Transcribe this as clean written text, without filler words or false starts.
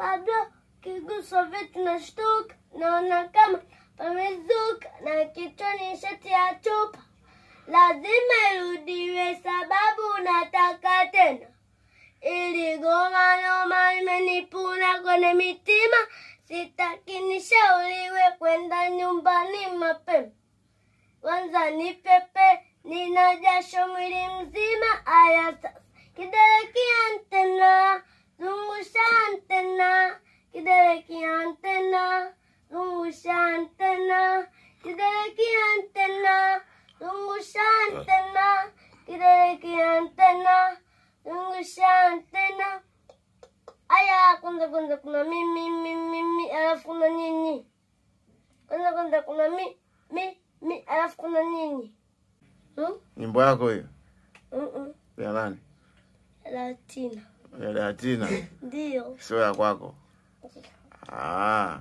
Pablo kiguso vitu na shtuka, naona kama pamezuka na kichwani shati ya chupa. Lazima irudiwe sababu nataka tena. Ili goma noma imenipuna kwenye mitima. Sitaki nishauriwe kwenda nyumbani mapema. Kwanza ni pepe, nina jasho mwili mzima. Aya sasa, kidole kiantena, zungusha antena. Kidole kiantena, zungusha antena. Kidole kiantena, zungusha antena. Kidole kiantena, zungusha antena. Aya, kwanza kuna mi, alafu kuna nyinyi. Kwanza kuna mi, alafu kuna nyinyi. Nyimbo yako hiyo? Ya nani? Latina. Ya Latina? Ndio. Sio ya kwako? Ah.